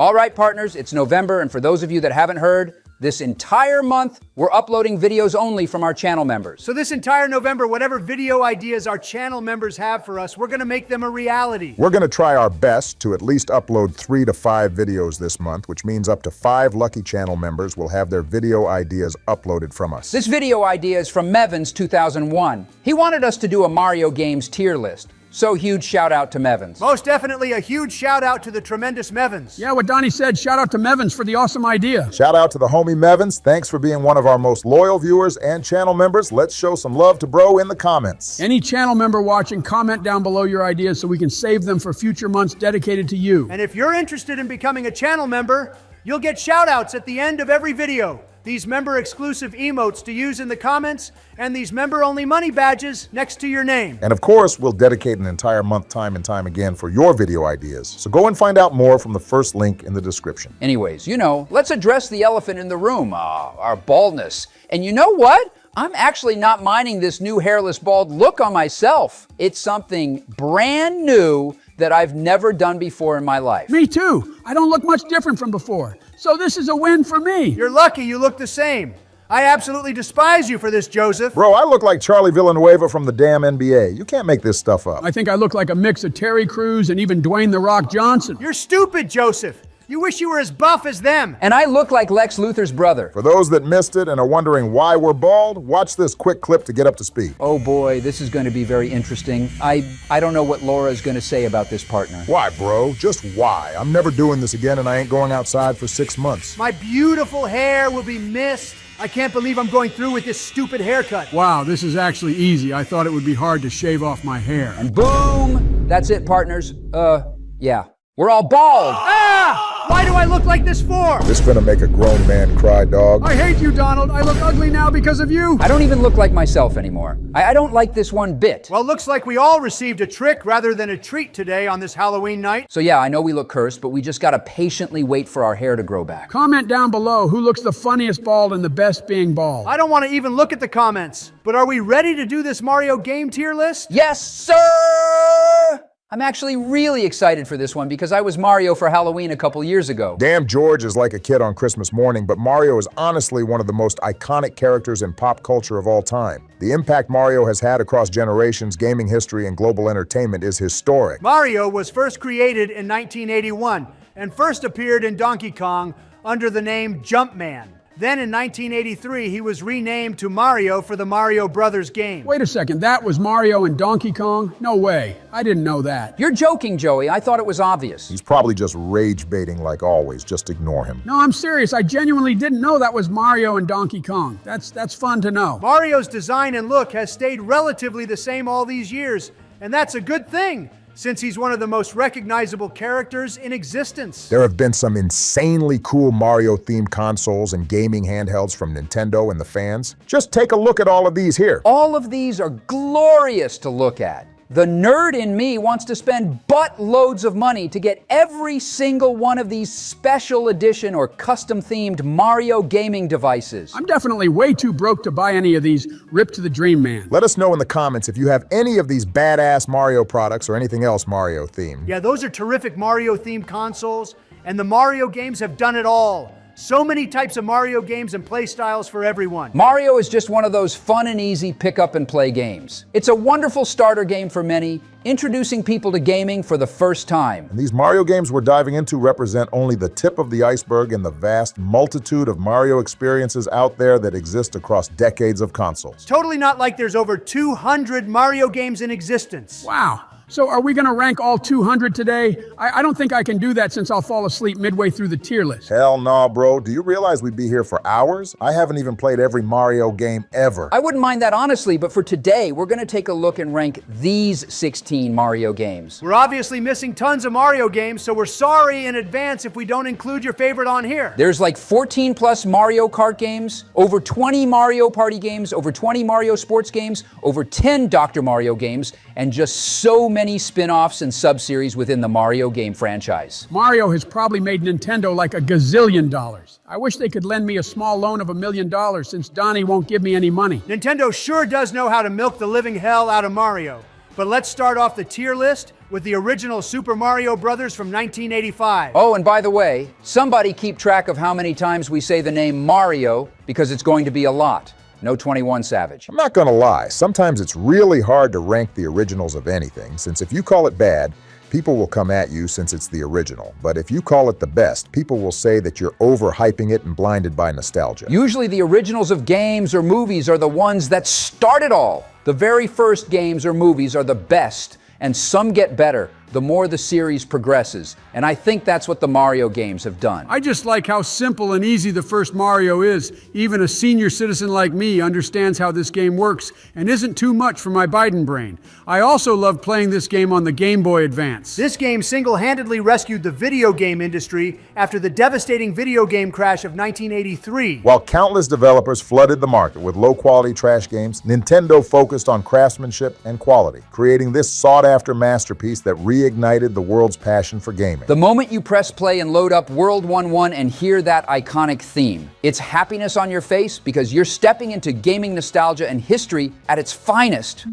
All right, partners, it's November, and for those of you that haven't heard, this entire month, we're uploading videos only from our channel members. So this entire November, whatever video ideas our channel members have for us, we're gonna make them a reality. We're gonna try our best to at least upload 3 to 5 videos this month, which means up to 5 lucky channel members will have their video ideas uploaded from us. This video idea is from Mevins 2001. He wanted us to do a Mario games tier list. So huge shout out to Mevins. Most definitely a huge shout out to the tremendous Mevins. Yeah, what Donnie said, shout out to Mevins for the awesome idea. Shout out to the homie Mevins. Thanks for being one of our most loyal viewers and channel members. Let's show some love to bro in the comments. Any channel member watching, comment down below your ideas so we can save them for future months dedicated to you. And if you're interested in becoming a channel member, you'll get shout outs at the end of every video. These member-exclusive emotes to use in the comments, and these member-only money badges next to your name. And of course, we'll dedicate an entire month time and time again for your video ideas. So go and find out more from the first link in the description. Anyways, let's address the elephant in the room, our baldness. And you know what? I'm actually not minding this new hairless bald look on myself. It's something brand new that I've never done before in my life. Me too. I don't look much different from before. So this is a win for me. You're lucky you look the same. I absolutely despise you for this, Joseph. Bro, I look like Charlie Villanueva from the damn NBA. You can't make this stuff up. I think I look like a mix of Terry Crews and even Dwayne "The Rock" Johnson. You're stupid, Joseph. You wish you were as buff as them. And I look like Lex Luthor's brother. For those that missed it and are wondering why we're bald, watch this quick clip to get up to speed. Oh boy, this is going to be very interesting. I don't know what Laura is going to say about this partner. Why, bro? Just why? I'm never doing this again and I ain't going outside for 6 months. My beautiful hair will be missed. I can't believe I'm going through with this stupid haircut. Wow, this is actually easy. I thought it would be hard to shave off my hair. And boom! That's it, partners. Yeah. We're all bald! Ah! Why do I look like this for? This finna make a grown man cry, dog. I hate you, Donald. I look ugly now because of you. I don't even look like myself anymore. I don't like this one bit. Well, looks like we all received a trick rather than a treat today on this Halloween night. So yeah, I know we look cursed, but we just gotta patiently wait for our hair to grow back. Comment down below who looks the funniest bald and the best being bald. I don't want to even look at the comments, but are we ready to do this Mario game tier list? Yes, sir! I'm actually really excited for this one because I was Mario for Halloween a couple years ago. Damn George is like a kid on Christmas morning, but Mario is honestly one of the most iconic characters in pop culture of all time. The impact Mario has had across generations, gaming history, and global entertainment is historic. Mario was first created in 1981 and first appeared in Donkey Kong under the name Jumpman. Then in 1983, he was renamed to Mario for the Mario Brothers game. Wait a second, that was Mario and Donkey Kong? No way, I didn't know that. You're joking, Joey. I thought it was obvious. He's probably just rage baiting like always. Just ignore him. No, I'm serious. I genuinely didn't know that was Mario and Donkey Kong. That's fun to know. Mario's design and look has stayed relatively the same all these years, and that's a good thing, since he's one of the most recognizable characters in existence. There have been some insanely cool Mario-themed consoles and gaming handhelds from Nintendo and the fans. Just take a look at all of these here. All of these are glorious to look at. The nerd in me wants to spend buttloads of money to get every single one of these special edition or custom-themed Mario gaming devices. I'm definitely way too broke to buy any of these Rip to the Dream Man. Let us know in the comments if you have any of these badass Mario products or anything else Mario-themed. Yeah, those are terrific Mario-themed consoles, and the Mario games have done it all. So many types of Mario games and play styles for everyone. Mario is just one of those fun and easy pick up and play games. It's a wonderful starter game for many, introducing people to gaming for the first time. And these Mario games we're diving into represent only the tip of the iceberg in the vast multitude of Mario experiences out there that exist across decades of consoles. Totally not like there's over 200 Mario games in existence. Wow. So are we gonna rank all 200 today? I don't think I can do that since I'll fall asleep midway through the tier list. Hell no, bro. Do you realize we'd be here for hours? I haven't even played every Mario game ever. I wouldn't mind that honestly, but for today, we're gonna take a look and rank these 16 Mario games. We're obviously missing tons of Mario games, so we're sorry in advance if we don't include your favorite on here. There's like 14 plus Mario Kart games, over 20 Mario Party games, over 20 Mario Sports games, over 10 Dr. Mario games, and just so many spin-offs and sub-series within the Mario game franchise. Mario has probably made Nintendo like $1 gazillion. I wish they could lend me a small loan of $1 million since Donnie won't give me any money. Nintendo sure does know how to milk the living hell out of Mario. But let's start off the tier list with the original Super Mario Brothers from 1985. Oh, and by the way, somebody keep track of how many times we say the name Mario, because it's going to be a lot. No 21 Savage. I'm not gonna lie, sometimes it's really hard to rank the originals of anything, since if you call it bad, people will come at you since it's the original. But if you call it the best, people will say that you're overhyping it and blinded by nostalgia. Usually the originals of games or movies are the ones that start it all. The very first games or movies are the best, and some get better the more the series progresses. And I think that's what the Mario games have done. I just like how simple and easy the first Mario is. Even a senior citizen like me understands how this game works and isn't too much for my Biden brain. I also love playing this game on the Game Boy Advance. This game single-handedly rescued the video game industry after the devastating video game crash of 1983. While countless developers flooded the market with low-quality trash games, Nintendo focused on craftsmanship and quality, creating this sought-after masterpiece that reignited the world's passion for gaming. The moment you press play and load up World 1-1 and hear that iconic theme, it's happiness on your face because you're stepping into gaming nostalgia and history at its finest.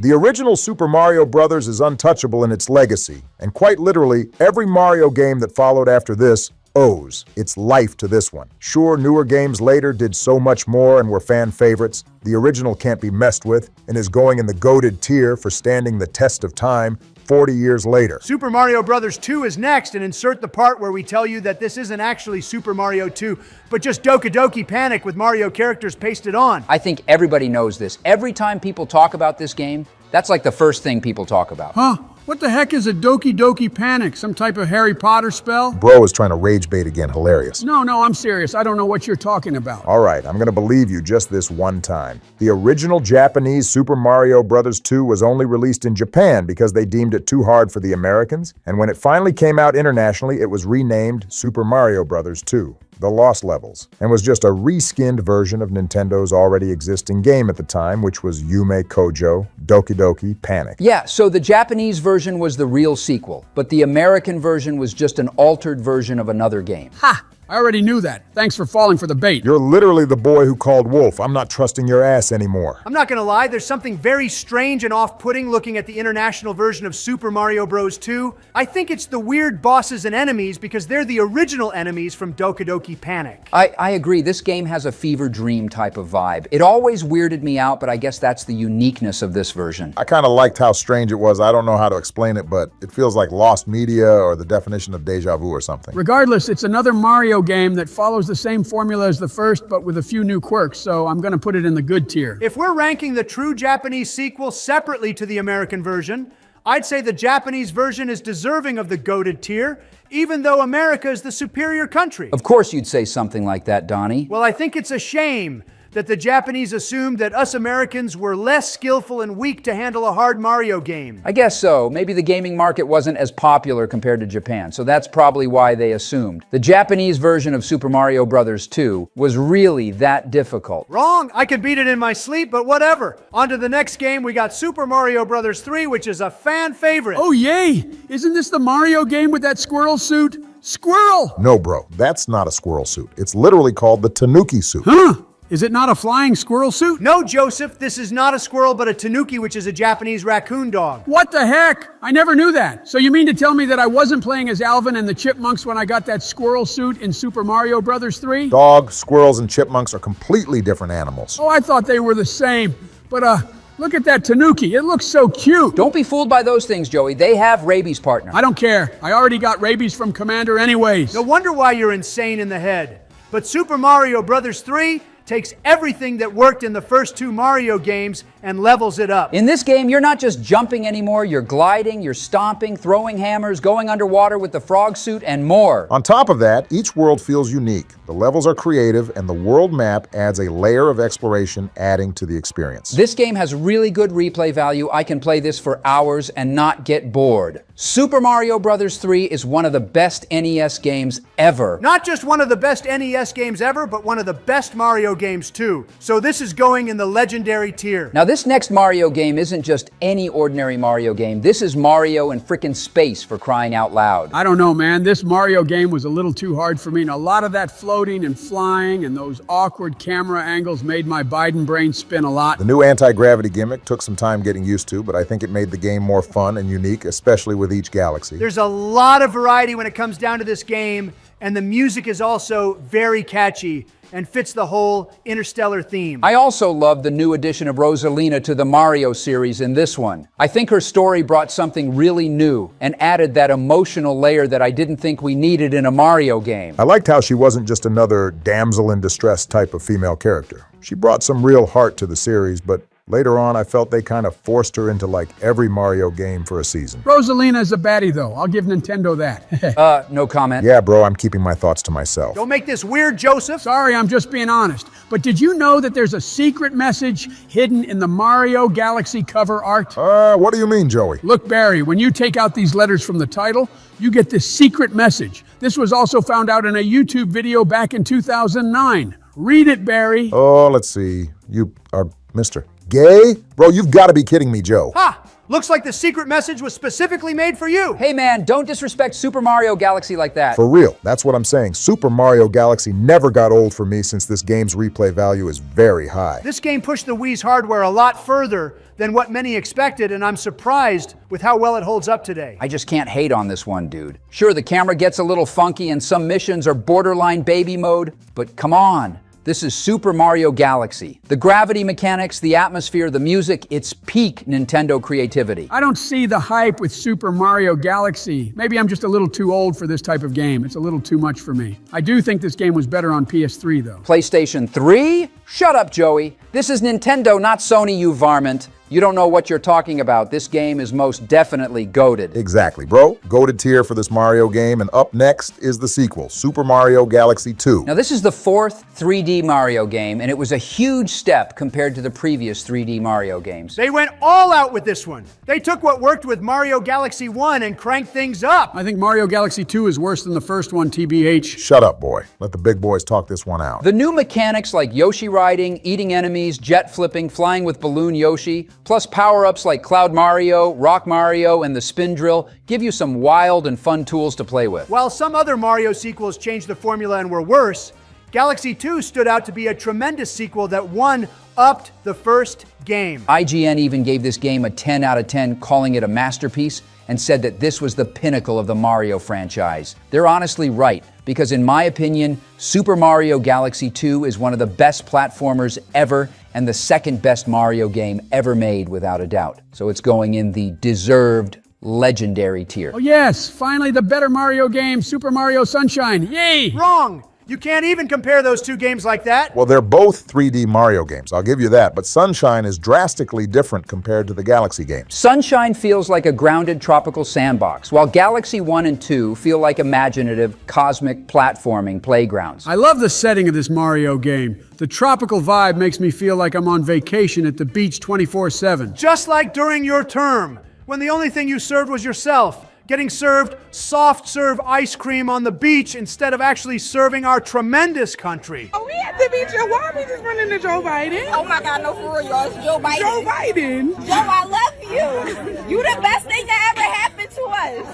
The original Super Mario Bros. Is untouchable in its legacy, and quite literally, every Mario game that followed after this owes its life to this one. Sure, newer games later did so much more and were fan favorites. The original can't be messed with and is going in the goated tier for standing the test of time 40 years later. Super Mario Bros. 2 is next, and insert the part where we tell you that this isn't actually Super Mario 2, but just Doki Doki Panic with Mario characters pasted on. I think everybody knows this. Every time people talk about this game, that's like the first thing people talk about. Huh? What the heck is a Doki Doki Panic? Some type of Harry Potter spell? Bro is trying to rage bait again. Hilarious. No, I'm serious. I don't know what you're talking about. All right, I'm gonna believe you just this one time. The original Japanese Super Mario Bros. 2 was only released in Japan because they deemed it too hard for the Americans, and when it finally came out internationally, it was renamed Super Mario Bros. 2. The Lost Levels, and was just a reskinned version of Nintendo's already existing game at the time, which was Yume Kojo Doki Doki Panic. Yeah, so the Japanese version was the real sequel, but the American version was just an altered version of another game. Ha! I already knew that. Thanks for falling for the bait. You're literally the boy who called wolf. I'm not trusting your ass anymore. I'm not gonna lie, there's something very strange and off-putting looking at the international version of Super Mario Bros. 2. I think it's the weird bosses and enemies because they're the original enemies from Doki Doki Panic. I agree, this game has a fever dream type of vibe. It always weirded me out, but I guess that's the uniqueness of this version. I kind of liked how strange it was. I don't know how to explain it, but it feels like lost media or the definition of deja vu or something. Regardless, it's another Mario game that follows the same formula as the first, but with a few new quirks, so I'm gonna put it in the good tier. If we're ranking the true Japanese sequel separately to the American version, I'd say the Japanese version is deserving of the goated tier, even though America is the superior country. Of course you'd say something like that, Donnie. Well, I think it's a shame that the Japanese assumed that us Americans were less skillful and weak to handle a hard Mario game. I guess so. Maybe the gaming market wasn't as popular compared to Japan, so that's probably why they assumed. The Japanese version of Super Mario Bros. 2 was really that difficult. Wrong! I could beat it in my sleep, but whatever. On to the next game, we got Super Mario Bros. 3, which is a fan favorite. Oh yay! Isn't this the Mario game with that squirrel suit? Squirrel! No, bro, that's not a squirrel suit. It's literally called the Tanuki suit. Huh? Is it not a flying squirrel suit? No, Joseph, this is not a squirrel, but a tanuki, which is a Japanese raccoon dog. What the heck? I never knew that. So you mean to tell me that I wasn't playing as Alvin and the Chipmunks when I got that squirrel suit in Super Mario Bros. 3? Dogs, squirrels, and chipmunks are completely different animals. Oh, I thought they were the same. But, look at that tanuki. It looks so cute. Don't be fooled by those things, Joey. They have rabies, partner. I don't care. I already got rabies from Commander anyways. No wonder why you're insane in the head. But Super Mario Bros. 3 takes everything that worked in the first two Mario games and levels it up. In this game, you're not just jumping anymore, you're gliding, you're stomping, throwing hammers, going underwater with the frog suit, and more. On top of that, each world feels unique. The levels are creative, and the world map adds a layer of exploration, adding to the experience. This game has really good replay value. I can play this for hours and not get bored. Super Mario Bros. 3 is one of the best NES games ever. Not just one of the best NES games ever, but one of the best Mario games too, so this is going in the legendary tier. Now this next Mario game isn't just any ordinary Mario game. This is Mario in frickin' space, for crying out loud. I don't know, man. This Mario game was a little too hard for me, and a lot of that floating and flying and those awkward camera angles made my Biden brain spin a lot. The new anti-gravity gimmick took some time getting used to, but I think it made the game more fun and unique, especially with each galaxy. There's a lot of variety when it comes down to this game, and the music is also very catchy and fits the whole interstellar theme. I also love the new addition of Rosalina to the Mario series in this one. I think her story brought something really new and added that emotional layer that I didn't think we needed in a Mario game. I liked how she wasn't just another damsel in distress type of female character. She brought some real heart to the series, but later on, I felt they kind of forced her into like every Mario game for a season. Rosalina is a baddie, though. I'll give Nintendo that. No comment. Yeah, bro, I'm keeping my thoughts to myself. Don't make this weird, Joseph. Sorry, I'm just being honest. But did you know that there's a secret message hidden in the Mario Galaxy cover art? What do you mean, Joey? Look, Barry, when you take out these letters from the title, you get this secret message. This was also found out in a YouTube video back in 2009. Read it, Barry. Oh, let's see. You are Mr. Gay? Bro, you've got to be kidding me, Joe. Ha! Looks like the secret message was specifically made for you. Hey man, don't disrespect Super Mario Galaxy like that. For real, that's what I'm saying. Super Mario Galaxy never got old for me since this game's replay value is very high. This game pushed the Wii's hardware a lot further than what many expected, and I'm surprised with how well it holds up today. I just can't hate on this one, dude. Sure, the camera gets a little funky and some missions are borderline baby mode, but come on. This is Super Mario Galaxy. The gravity mechanics, the atmosphere, the music, it's peak Nintendo creativity. I don't see the hype with Super Mario Galaxy. Maybe I'm just a little too old for this type of game. It's a little too much for me. I do think this game was better on PS3, though. PlayStation 3? Shut up, Joey. This is Nintendo, not Sony, you varmint. You don't know what you're talking about. This game is most definitely goated. Exactly, bro. Goated tier for this Mario game, and up next is the sequel, Super Mario Galaxy 2. Now, this is the fourth 3D Mario game, and it was a huge step compared to the previous 3D Mario games. They went all out with this one. They took what worked with Mario Galaxy 1 and cranked things up. I think Mario Galaxy 2 is worse than the first one, TBH. Shut up, boy. Let the big boys talk this one out. The new mechanics like Yoshi riding, eating enemies, jet flipping, flying with Balloon Yoshi, plus power-ups like Cloud Mario, Rock Mario, and the Spin Drill give you some wild and fun tools to play with. While some other Mario sequels changed the formula and were worse, Galaxy 2 stood out to be a tremendous sequel that one-upped the first game. IGN even gave this game a 10 out of 10, calling it a masterpiece, and said that this was the pinnacle of the Mario franchise. They're honestly right, because in my opinion, Super Mario Galaxy 2 is one of the best platformers ever and the second best Mario game ever made, without a doubt. So it's going in the deserved legendary tier. Oh yes, finally the better Mario game, Super Mario Sunshine. Yay! Wrong! You can't even compare those two games like that. Well, they're both 3D Mario games, I'll give you that, but Sunshine is drastically different compared to the Galaxy games. Sunshine feels like a grounded tropical sandbox, while Galaxy 1 and 2 feel like imaginative, cosmic platforming playgrounds. I love the setting of this Mario game. The tropical vibe makes me feel like I'm on vacation at the beach 24/7. Just like during your term, when the only thing you served was yourself, getting served soft-serve ice cream on the beach instead of actually serving our tremendous country. Oh, we at the beach, and why are we just running to Joe Biden? Oh my God, no, for real, y'all. It's Joe Biden. Joe Biden? Joe, I love you. You the best thing that ever happened to us.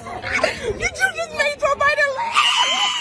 You just made Joe Biden laugh.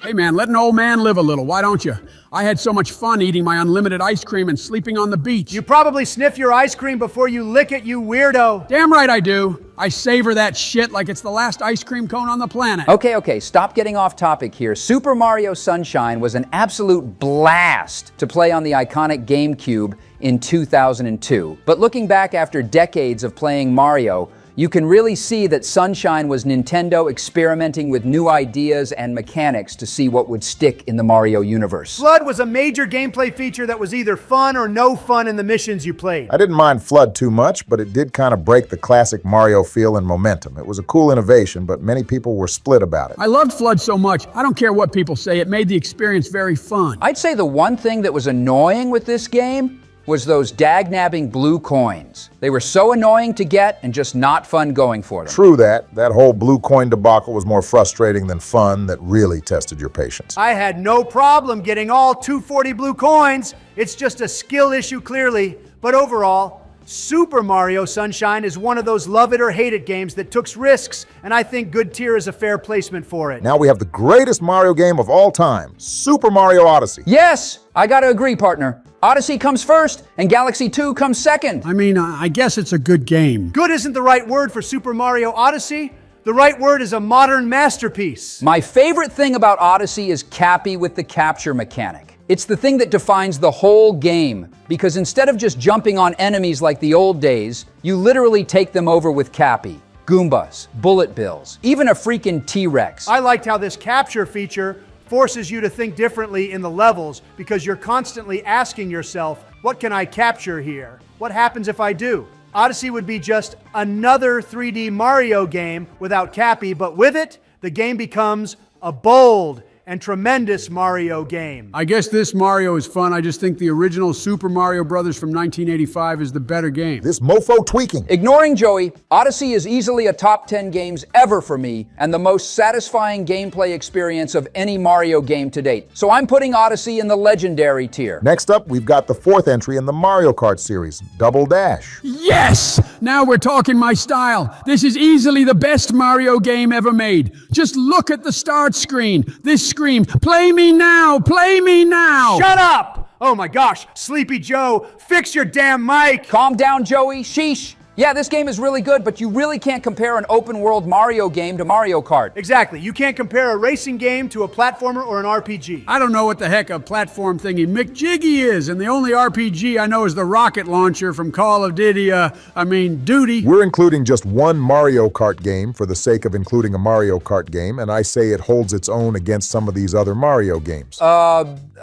Hey man, let an old man live a little, why don't you? I had so much fun eating my unlimited ice cream and sleeping on the beach. You probably sniff your ice cream before you lick it, you weirdo. Damn right I do. I savor that shit like it's the last ice cream cone on the planet. Okay, stop getting off topic here. Super Mario Sunshine was an absolute blast to play on the iconic GameCube in 2002. But looking back after decades of playing Mario, you can really see that Sunshine was Nintendo experimenting with new ideas and mechanics to see what would stick in the Mario universe. Flood was a major gameplay feature that was either fun or no fun in the missions you played. I didn't mind Flood too much, but it did kind of break the classic Mario feel and momentum. It was a cool innovation, but many people were split about it. I loved Flood so much, I don't care what people say, it made the experience very fun. I'd say the one thing that was annoying with this game was those dag-nabbing blue coins. They were so annoying to get and just not fun going for them. True that. That whole blue coin debacle was more frustrating than fun. That really tested your patience. I had no problem getting all 240 blue coins. It's just a skill issue, clearly. But overall, Super Mario Sunshine is one of those love it or hate it games that took risks, and I think good tier is a fair placement for it. Now we have the greatest Mario game of all time, Super Mario Odyssey. Yes, I gotta agree, partner. Odyssey comes first, and Galaxy 2 comes second. I mean, I guess it's a good game. Good isn't the right word for Super Mario Odyssey. The right word is a modern masterpiece. My favorite thing about Odyssey is Cappy with the capture mechanic. It's the thing that defines the whole game, because instead of just jumping on enemies like the old days, you literally take them over with Cappy, Goombas, Bullet Bills, even a freaking T-Rex. I liked how this capture feature forces you to think differently in the levels, because you're constantly asking yourself, what can I capture here? What happens if I do? Odyssey would be just another 3D Mario game without Cappy, but with it, the game becomes a bold and tremendous Mario game. I guess this Mario is fun. I just think the original Super Mario Brothers from 1985 is the better game. This mofo tweaking. Ignoring Joey, Odyssey is easily a top 10 games ever for me and the most satisfying gameplay experience of any Mario game to date. So I'm putting Odyssey in the legendary tier. Next up, we've got the fourth entry in the Mario Kart series, Double Dash. Yes! Now we're talking my style. This is easily the best Mario game ever made. Just look at the start screen. This scream, play me now, play me now! Shut up! Oh my gosh, Sleepy Joe, fix your damn mic! Calm down, Joey. Sheesh. Yeah, this game is really good, but you really can't compare an open-world Mario game to Mario Kart. Exactly. You can't compare a racing game to a platformer or an RPG. I don't know what the heck a platform thingy McJiggy is, and the only RPG I know is the rocket launcher from Call of Duty, Duty. We're including just one Mario Kart game for the sake of including a Mario Kart game, and I say it holds its own against some of these other Mario games.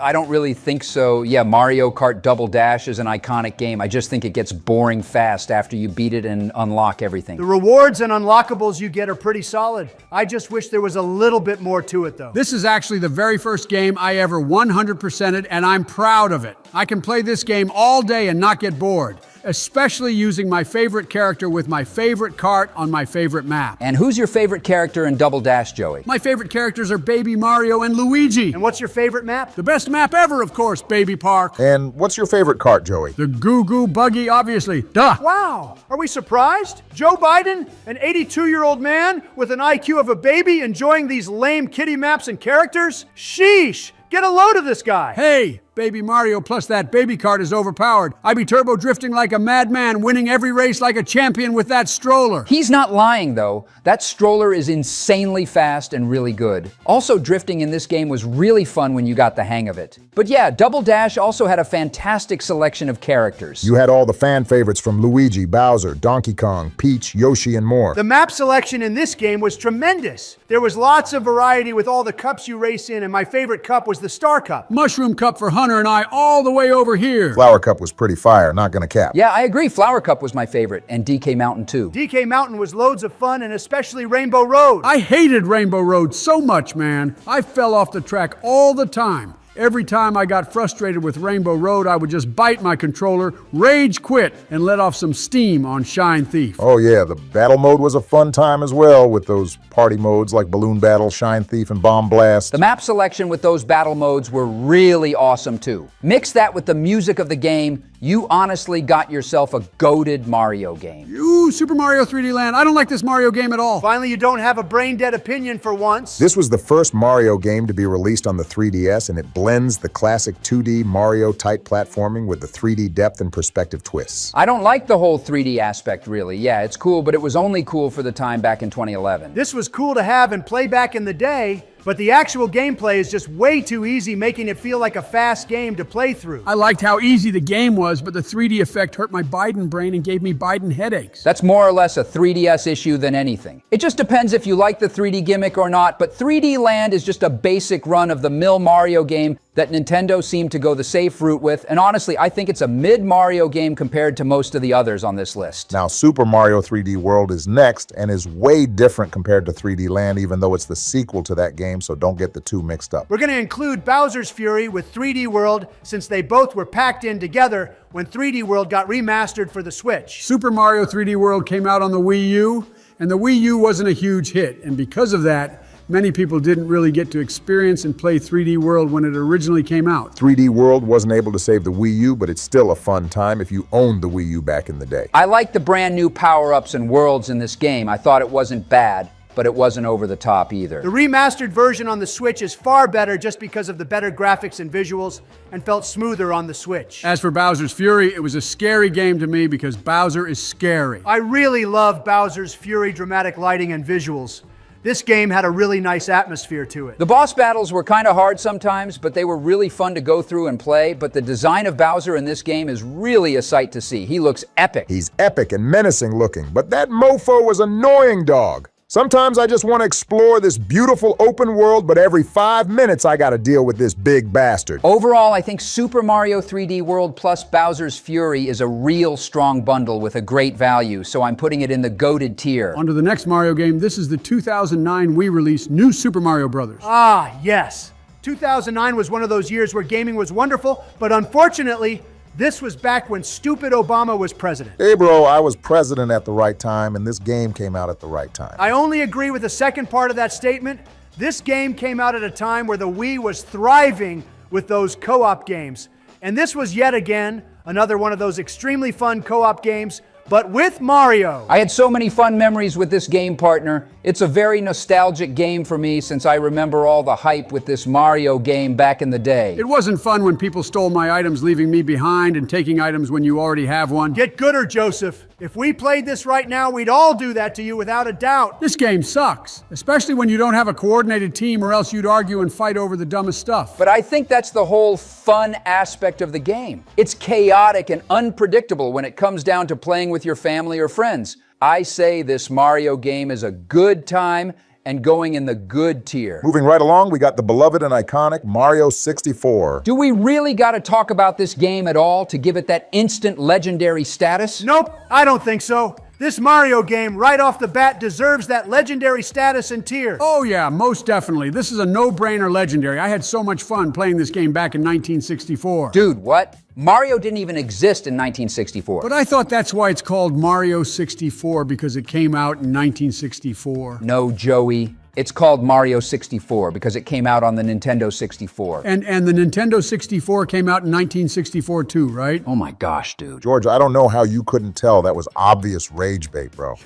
I don't really think so. Yeah, Mario Kart Double Dash is an iconic game. I just think it gets boring fast after you beat it and unlock everything. The rewards and unlockables you get are pretty solid. I just wish there was a little bit more to it, though. This is actually the very first game I ever 100%ed, and I'm proud of it. I can play this game all day and not get bored, especially using my favorite character with my favorite kart on my favorite map. And who's your favorite character in Double Dash, Joey? My favorite characters are Baby Mario and Luigi. And what's your favorite map? The best map ever, of course, Baby Park. And what's your favorite kart, Joey? The Goo Goo Buggy, obviously. Duh! Wow, are we surprised? Joe Biden, an 82-year-old man with an IQ of a baby, enjoying these lame kitty maps and characters? Sheesh! Get a load of this guy! Hey, Baby Mario plus that baby kart is overpowered. I be turbo drifting like a madman, winning every race like a champion with that stroller. He's not lying, though. That stroller is insanely fast and really good. Also, drifting in this game was really fun when you got the hang of it. But yeah, Double Dash also had a fantastic selection of characters. You had all the fan favorites from Luigi, Bowser, Donkey Kong, Peach, Yoshi, and more. The map selection in this game was tremendous. There was lots of variety with all the cups you race in, and my favorite cup was the Star Cup. Mushroom Cup for Hunter and I all the way over here. Flower Cup was pretty fire, not gonna cap. Yeah, I agree. Flower Cup was my favorite, and DK Mountain too. DK Mountain was loads of fun, and especially Rainbow Road. I hated Rainbow Road so much, man. I fell off the track all the time. Every time I got frustrated with Rainbow Road, I would just bite my controller, rage quit, and let off some steam on Shine Thief. Oh yeah, the battle mode was a fun time as well, with those party modes like Balloon Battle, Shine Thief, and Bomb Blast. The map selection with those battle modes were really awesome too. Mix that with the music of the game, you honestly got yourself a goated Mario game. Ooh, Super Mario 3D Land. I don't like this Mario game at all. Finally, you don't have a brain-dead opinion for once. This was the first Mario game to be released on the 3DS, and it blends the classic 2D Mario-type platforming with the 3D depth and perspective twists. I don't like the whole 3D aspect, really. Yeah, it's cool, but it was only cool for the time back in 2011. This was cool to have and play back in the day, but the actual gameplay is just way too easy, making it feel like a fast game to play through. I liked how easy the game was, but the 3D effect hurt my Biden brain and gave me Biden headaches. That's more or less a 3DS issue than anything. It just depends if you like the 3D gimmick or not, but 3D Land is just a basic run-of-the-mill Mario game that Nintendo seemed to go the safe route with, and honestly, I think it's a mid-Mario game compared to most of the others on this list. Now, Super Mario 3D World is next, and is way different compared to 3D Land, even though it's the sequel to that game. game, so don't get the two mixed up. We're going to include Bowser's Fury with 3D World since they both were packed in together when 3D World got remastered for the Switch. Super Mario 3D World came out on the Wii U, and the Wii U wasn't a huge hit, and because of that, many people didn't really get to experience and play 3D World when it originally came out. 3D World wasn't able to save the Wii U, but it's still a fun time if you owned the Wii U back in the day. I like the brand new power-ups and worlds in this game. I thought it wasn't bad, but it wasn't over the top either. The remastered version on the Switch is far better just because of the better graphics and visuals and felt smoother on the Switch. As for Bowser's Fury, it was a scary game to me because Bowser is scary. I really love Bowser's Fury dramatic lighting and visuals. This game had a really nice atmosphere to it. The boss battles were kind of hard sometimes, but they were really fun to go through and play. But the design of Bowser in this game is really a sight to see. He looks epic. He's epic and menacing looking, but that mofo was annoying, dog. Sometimes I just want to explore this beautiful open world, but every 5 minutes I gotta deal with this big bastard. Overall, I think Super Mario 3D World plus Bowser's Fury is a real strong bundle with a great value, so I'm putting it in the goated tier. On to the next Mario game. This is the 2009 Wii release, New Super Mario Bros. Ah, yes. 2009 was one of those years where gaming was wonderful, but unfortunately, this was back when stupid Obama was president. Hey bro, I was president at the right time, and this game came out at the right time. I only agree with the second part of that statement. This game came out at a time where the Wii was thriving with those co-op games. And this was yet again another one of those extremely fun co-op games, but with Mario. I had so many fun memories with this game, partner. It's a very nostalgic game for me since I remember all the hype with this Mario game back in the day. It wasn't fun when people stole my items, leaving me behind and taking items when you already have one. Get gooder, Joseph. If we played this right now, we'd all do that to you without a doubt. This game sucks, especially when you don't have a coordinated team, or else you'd argue and fight over the dumbest stuff. But I think that's the whole fun aspect of the game. It's chaotic and unpredictable when it comes down to playing with your family or friends. I say this Mario game is a good time and going in the good tier. Moving right along, we got the beloved and iconic Mario 64. Do we really got to talk about this game at all to give it that instant legendary status? Nope, I don't think so. This Mario game, right off the bat, deserves that legendary status and tier. Oh yeah, most definitely. This is a no-brainer legendary. I had so much fun playing this game back in 1964. Dude, what? Mario didn't even exist in 1964. But I thought that's why it's called Mario 64, because it came out in 1964. No, Joey. It's called Mario 64 because it came out on the Nintendo 64. And the Nintendo 64 came out in 1964 too, right? Oh my gosh, dude. George, I don't know how you couldn't tell. That was obvious rage bait, bro.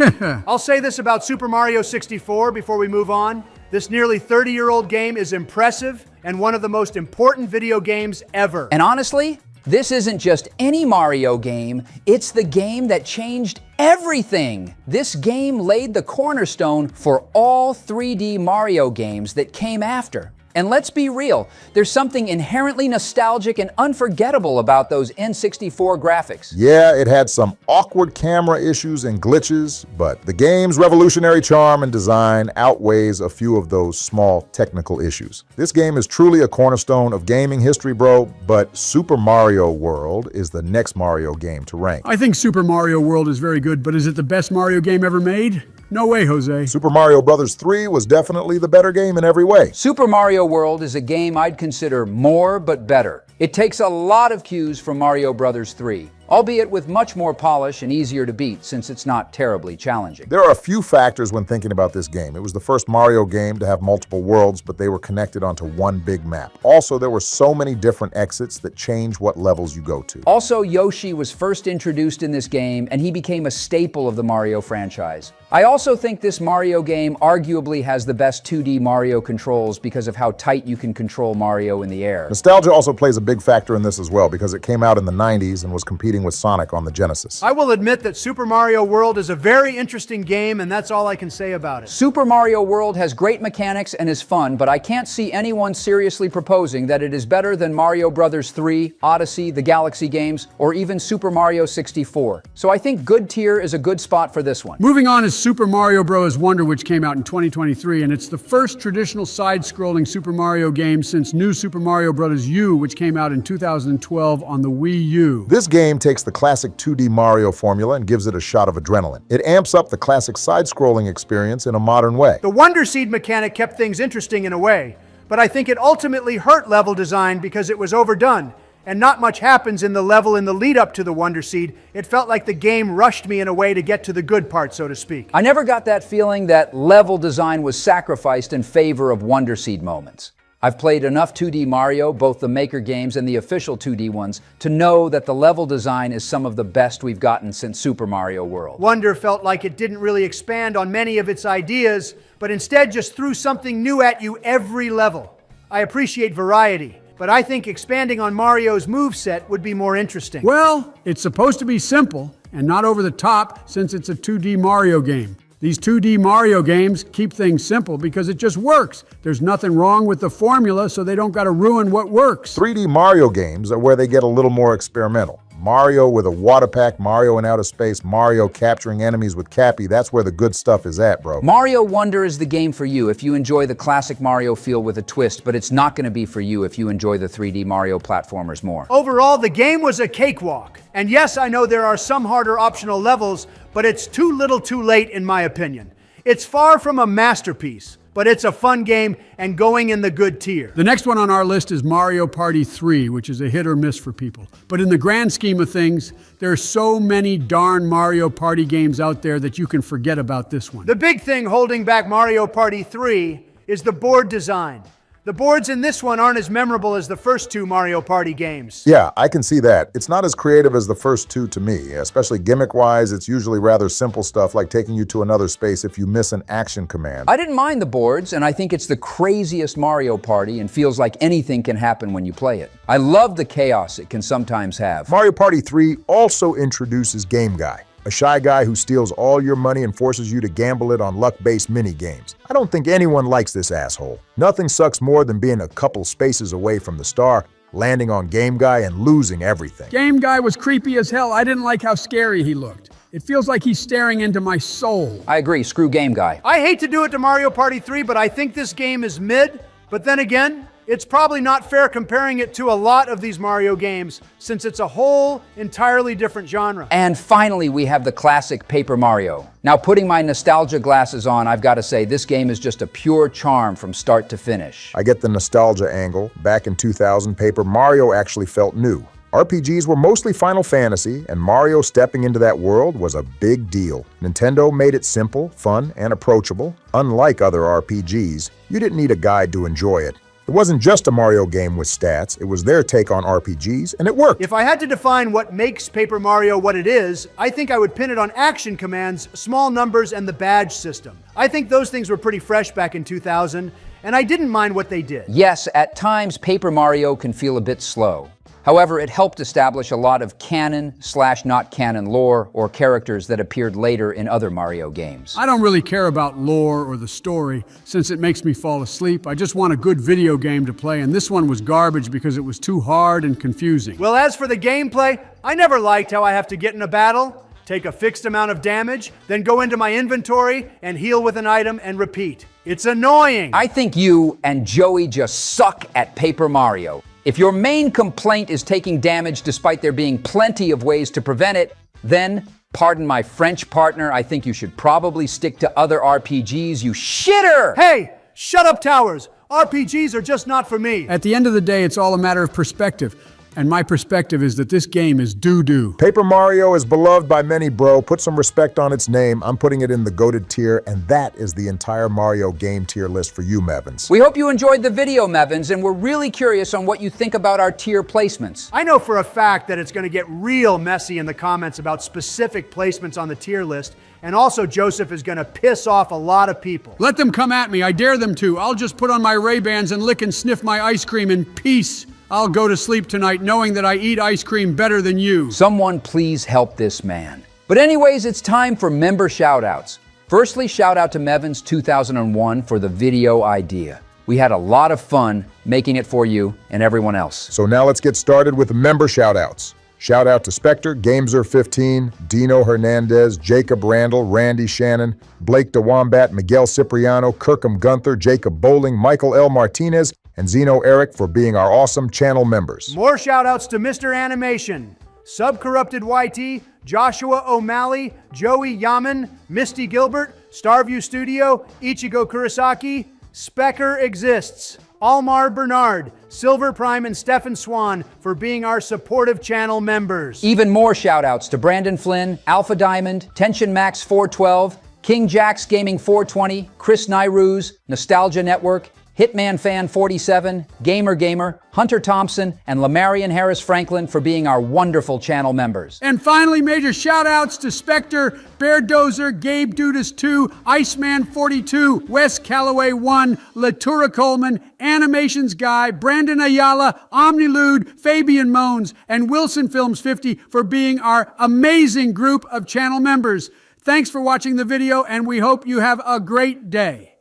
I'll say this about Super Mario 64 before we move on. This nearly 30-year-old game is impressive and one of the most important video games ever. And honestly, this isn't just any Mario game, it's the game that changed everything. This game laid the cornerstone for all 3D Mario games that came after. And let's be real, there's something inherently nostalgic and unforgettable about those N64 graphics. Yeah, it had some awkward camera issues and glitches, but the game's revolutionary charm and design outweighs a few of those small technical issues. This game is truly a cornerstone of gaming history, bro, but Super Mario World is the next Mario game to rank. I think Super Mario World is very good, but is it the best Mario game ever made? No way, Jose. Super Mario Bros. 3 was definitely the better game in every way. Super Mario World is a game I'd consider more but better. It takes a lot of cues from Mario Bros. 3, albeit with much more polish and easier to beat since it's not terribly challenging. There are a few factors when thinking about this game. It was the first Mario game to have multiple worlds, but they were connected onto one big map. Also, there were so many different exits that change what levels you go to. Also, Yoshi was first introduced in this game, and he became a staple of the Mario franchise. I also think this Mario game arguably has the best 2D Mario controls because of how tight you can control Mario in the air. Nostalgia also plays a big factor in this as well because it came out in the 90s and was competing with Sonic on the Genesis. I will admit that Super Mario World is a very interesting game, and that's all I can say about it. Super Mario World has great mechanics and is fun, but I can't see anyone seriously proposing that it is better than Mario Bros. 3, Odyssey, the Galaxy games, or even Super Mario 64. So I think good tier is a good spot for this one. Moving on is Super Mario Bros. Wonder, which came out in 2023, and it's the first traditional side-scrolling Super Mario game since New Super Mario Bros. U, which came out in 2012 on the Wii U. This game takes the classic 2D Mario formula and gives it a shot of adrenaline. It amps up the classic side-scrolling experience in a modern way. The Wonder Seed mechanic kept things interesting in a way, but I think it ultimately hurt level design because it was overdone, and not much happens in the level in the lead up to the Wonder Seed. It felt like the game rushed me in a way to get to the good part, so to speak. I never got that feeling that level design was sacrificed in favor of Wonder Seed moments. I've played enough 2D Mario, both the Maker games and the official 2D ones, to know that the level design is some of the best we've gotten since Super Mario World. Wonder felt like it didn't really expand on many of its ideas, but instead just threw something new at you every level. I appreciate variety, but I think expanding on Mario's moveset would be more interesting. Well, it's supposed to be simple and not over the top since it's a 2D Mario game. These 2D Mario games keep things simple because it just works. There's nothing wrong with the formula, so they don't gotta ruin what works. 3D Mario games are where they get a little more experimental. Mario with a water pack, Mario in outer space, Mario capturing enemies with Cappy, that's where the good stuff is at, bro. Mario Wonder is the game for you if you enjoy the classic Mario feel with a twist, but it's not going to be for you if you enjoy the 3D Mario platformers more. Overall, the game was a cakewalk. And yes, I know there are some harder optional levels, but it's too little too late in my opinion. It's far from a masterpiece, but it's a fun game and going in the good tier. The next one on our list is Mario Party 3, which is a hit or miss for people. But in the grand scheme of things, there are so many darn Mario Party games out there that you can forget about this one. The big thing holding back Mario Party 3 is the board design. The boards in this one aren't as memorable as the first two Mario Party games. Yeah, I can see that. It's not as creative as the first two to me, especially gimmick-wise. It's usually rather simple stuff like taking you to another space if you miss an action command. I didn't mind the boards, and I think it's the craziest Mario Party and feels like anything can happen when you play it. I love the chaos it can sometimes have. Mario Party 3 also introduces Game Guy, a shy guy who steals all your money and forces you to gamble it on luck-based mini-games. I don't think anyone likes this asshole. Nothing sucks more than being a couple spaces away from the star, landing on Game Guy and losing everything. Game Guy was creepy as hell. I didn't like how scary he looked. It feels like he's staring into my soul. I agree, screw Game Guy. I hate to do it to Mario Party 3, but I think this game is mid. But then again, it's probably not fair comparing it to a lot of these Mario games since it's a whole entirely different genre. And finally, we have the classic Paper Mario. Now, putting my nostalgia glasses on, I've got to say, this game is just a pure charm from start to finish. I get the nostalgia angle. Back in 2000, Paper Mario actually felt new. RPGs were mostly Final Fantasy, and Mario stepping into that world was a big deal. Nintendo made it simple, fun, and approachable. Unlike other RPGs, you didn't need a guide to enjoy it. It wasn't just a Mario game with stats, it was their take on RPGs, and it worked. If I had to define what makes Paper Mario what it is, I think I would pin it on action commands, small numbers, and the badge system. I think those things were pretty fresh back in 2000, and I didn't mind what they did. Yes, at times Paper Mario can feel a bit slow. However, it helped establish a lot of canon/not canon lore or characters that appeared later in other Mario games. I don't really care about lore or the story since it makes me fall asleep. I just want a good video game to play, and this one was garbage because it was too hard and confusing. Well, as for the gameplay, I never liked how I have to get in a battle, take a fixed amount of damage, then go into my inventory and heal with an item and repeat. It's annoying. I think you and Joey just suck at Paper Mario. If your main complaint is taking damage despite there being plenty of ways to prevent it, then, pardon my French partner, I think you should probably stick to other RPGs, you shitter! Hey, shut up, Towers. RPGs are just not for me. At the end of the day, it's all a matter of perspective. And my perspective is that this game is doo-doo. Paper Mario is beloved by many, bro. Put some respect on its name. I'm putting it in the goated tier, and that is the entire Mario game tier list for you, Mevins. We hope you enjoyed the video, Mevins, and we're really curious on what you think about our tier placements. I know for a fact that it's going to get real messy in the comments about specific placements on the tier list, and also Joseph is going to piss off a lot of people. Let them come at me. I dare them to. I'll just put on my Ray-Bans and lick and sniff my ice cream in peace. I'll go to sleep tonight knowing that I eat ice cream better than you. Someone please help this man. But anyways, it's time for member shoutouts. Firstly, shout out to Mevins 2001 for the video idea. We had a lot of fun making it for you and everyone else. So now let's get started with the member shoutouts. Shout out to Spectre, Gameser15, Dino Hernandez, Jacob Randall, Randy Shannon, Blake DeWombat, Miguel Cipriano, Kirkham Gunther, Jacob Bowling, Michael L. Martinez, and Zeno Eric for being our awesome channel members. More shout outs to Mr. Animation, Subcorrupted YT, Joshua O'Malley, Joey Yaman, Misty Gilbert, Starview Studio, Ichigo Kurosaki, Specker Exists, Almar Bernard, Silver Prime, and Stefan Swan for being our supportive channel members. Even more shout-outs to Brandon Flynn, Alpha Diamond, Tension Max 412, King Jax Gaming 420, Chris Nyruz, Nostalgia Network, Hitman Fan 47, Gamer, Hunter Thompson, and Lamarian Harris Franklin for being our wonderful channel members. And finally, major shout-outs to Spectre, Bear Dozer, Gabe Dudas 2, Iceman 42, Wes Calloway 1, Latura Coleman, Animations Guy, Brandon Ayala, Omnilude, Fabian Moans, and Wilson Films 50 for being our amazing group of channel members. Thanks for watching the video, and we hope you have a great day.